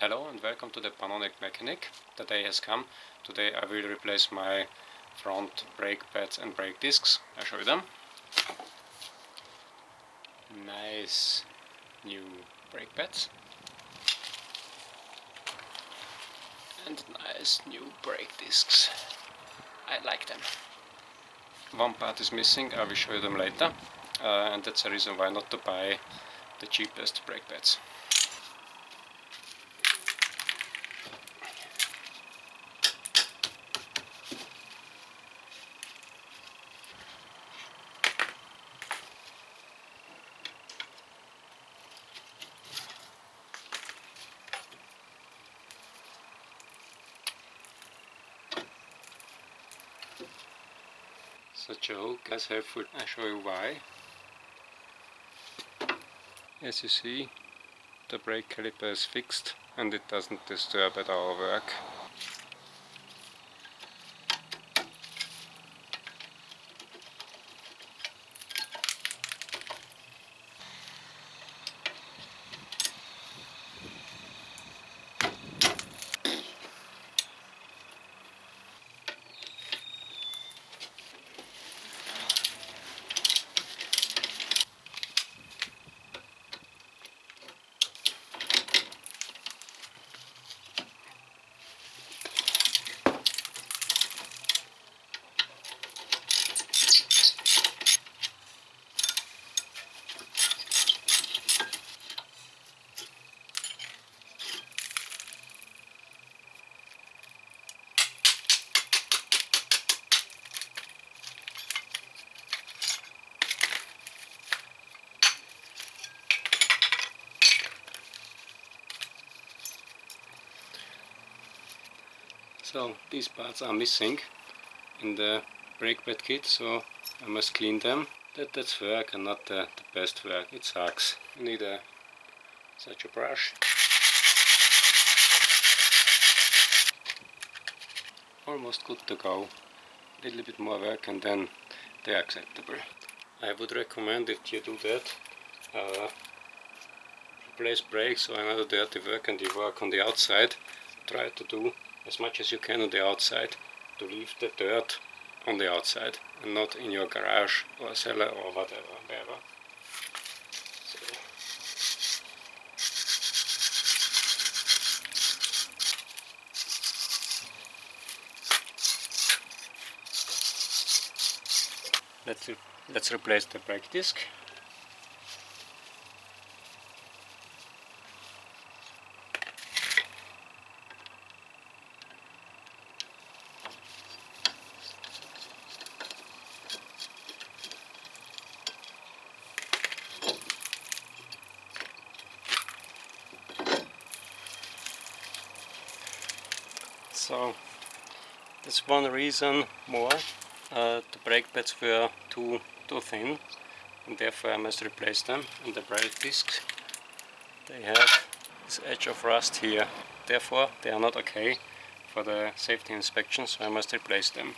Hello and welcome to the Pannonic Mechanic. The day has come. Today I will replace my front brake pads and brake discs. I'll show you them. Nice new brake pads and nice new brake discs. I like them. One part is missing, I will show you them later, and that's the reason why not to buy the cheapest brake pads. Such a hook is helpful. I'll show you why. As you see, the brake caliper is fixed and it doesn't disturb at our work. So these parts are missing in the brake pad kit, so I must clean them. That's work and not the best work. It sucks. You need such a brush. Almost good to go. A little bit more work and then they're acceptable. I would recommend, if you do that, replace brakes or another dirty work and you work on the outside, try to do as much as you can on the outside to leave the dirt on the outside and not in your garage or cellar or wherever. Let's replace the brake disc. So that's one reason more. The brake pads were too thin and therefore I must replace them. And the brake discs, they have this edge of rust here, therefore they are not okay for the safety inspection, so I must replace them.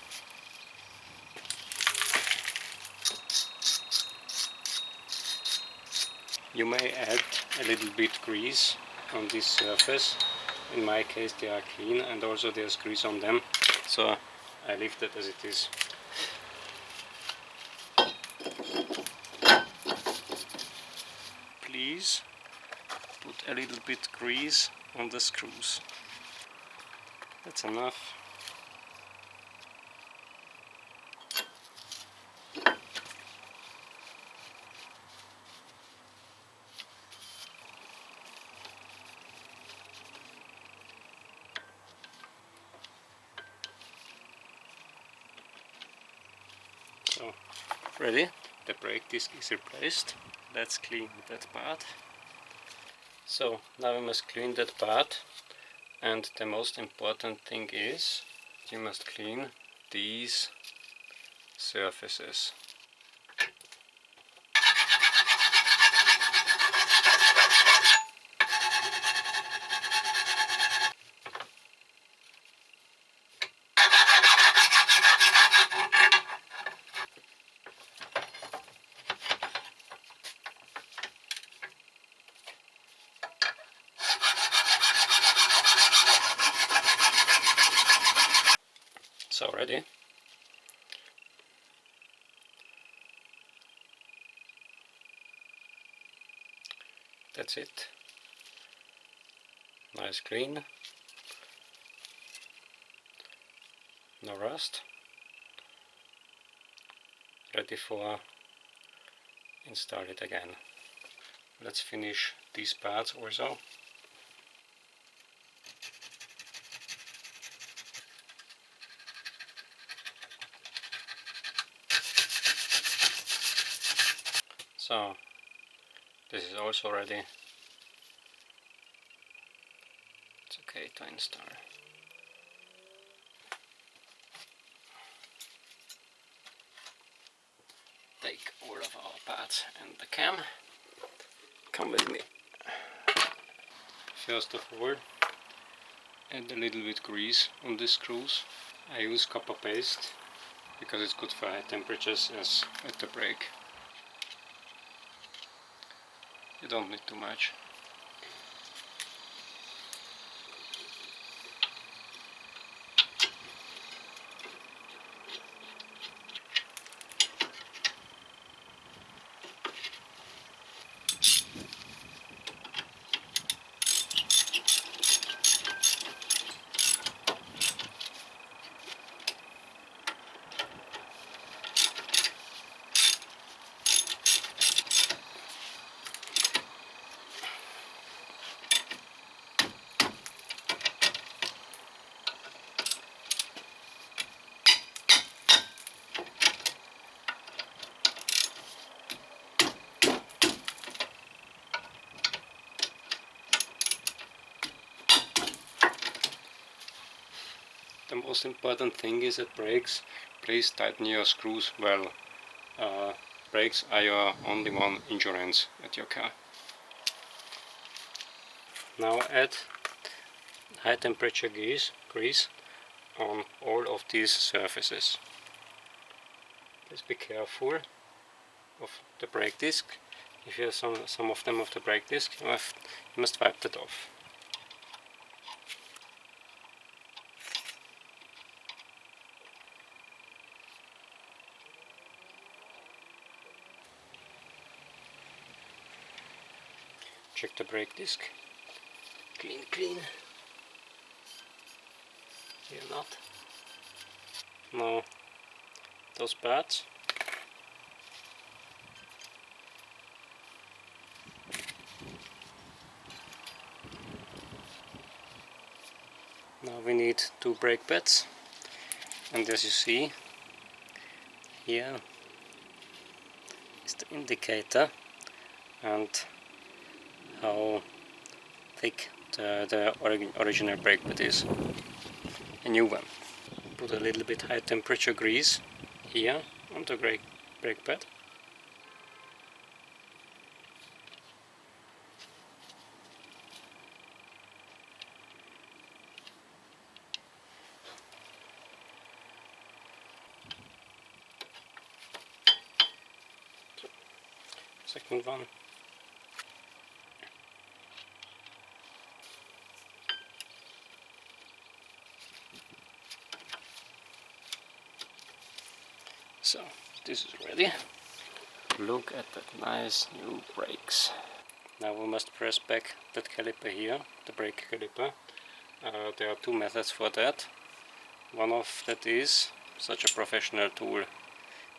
You may add a little bit grease on this surface. In my case they are clean and also there's grease on them, so I leave that as it is. Please put a little bit grease on the screws. That's enough. So, ready? The brake disc is replaced. Let's clean that part. So, now we must clean that part, and the most important thing is you must clean these surfaces. So ready. That's it. Nice clean. No rust. Ready for install it again. Let's finish these parts also. So this is also ready. It's okay to install. Take all of our parts and the cam. Come with me. First of all, add a little bit grease on the screws. I use copper paste because it's good for high temperatures as at the brake. You don't need too much. The most important thing is at brakes, please tighten your screws well. Brakes are your only one insurance at your car. Now add high temperature grease on all of these surfaces. Please be careful of the brake disc. If you have some of them of the brake disc, you must wipe that off. Check the brake disc. Clean, clean. Here not. Now those parts. Now we need 2 brake pads, and as you see, here is the indicator and how thick the original brake pad is. A new one. Put a little bit high temperature grease here on the brake pad. Second one. So this is ready. Look at that nice new brakes. Now we must press back that caliper here, the brake caliper. There are 2 methods for that. One of that is such a professional tool.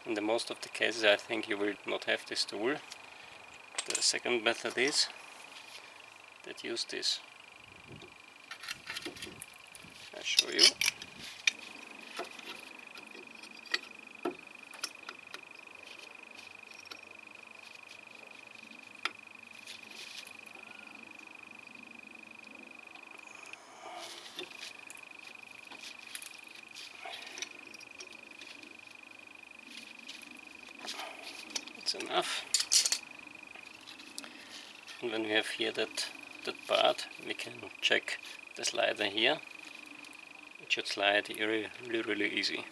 In the most of the cases I think you will not have this tool. The second method is that use this. I'll show you. That's enough. And when we have here that part, we can check the slider here. It should slide really easy.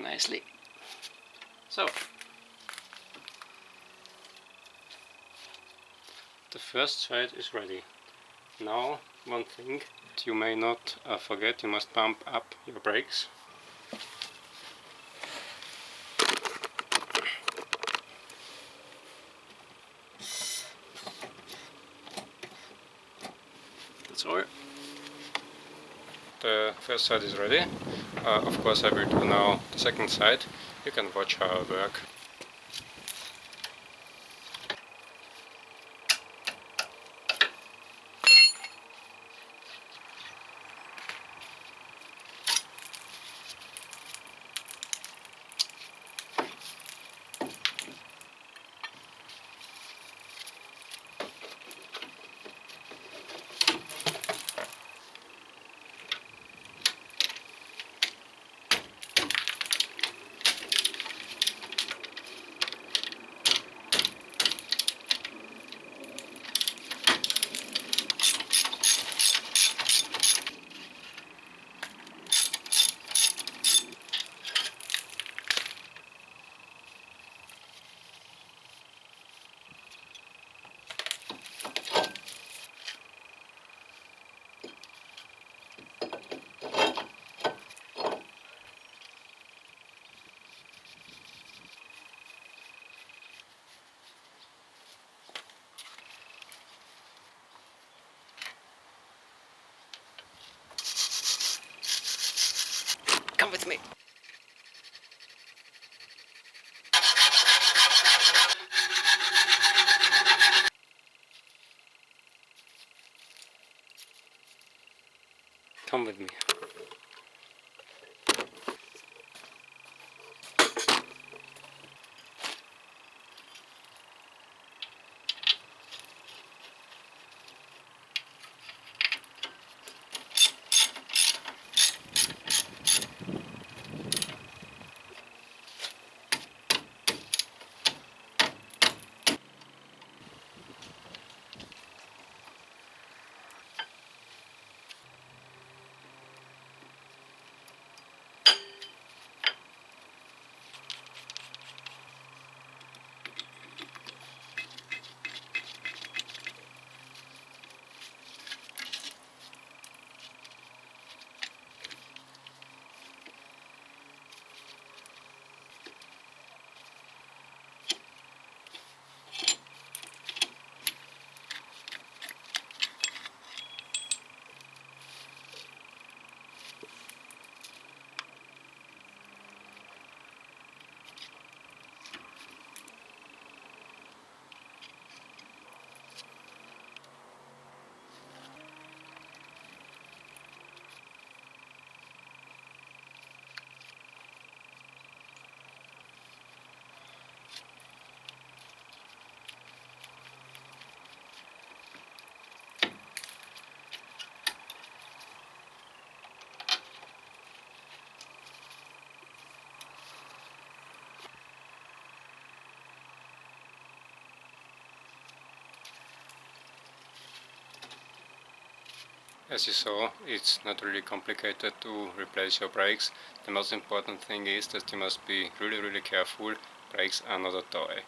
nicely. So, the first side is ready. Now, one thing that you may not forget, you must pump up your brakes. That's all. The first side is ready. Of course I will do now the second side. You can watch how I work. Come with me. Come with me. As you saw, it's not really complicated to replace your brakes. The most important thing is that you must be really careful. Brakes are not a toy.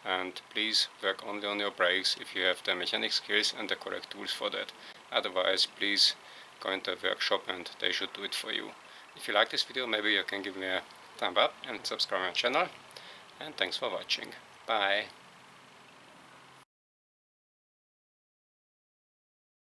And please work only on your brakes if you have the mechanic skills and the correct tools for that. Otherwise, please go into a workshop and they should do it for you. If you like this video, maybe you can give me a thumb up and subscribe my channel. And thanks for watching. Bye!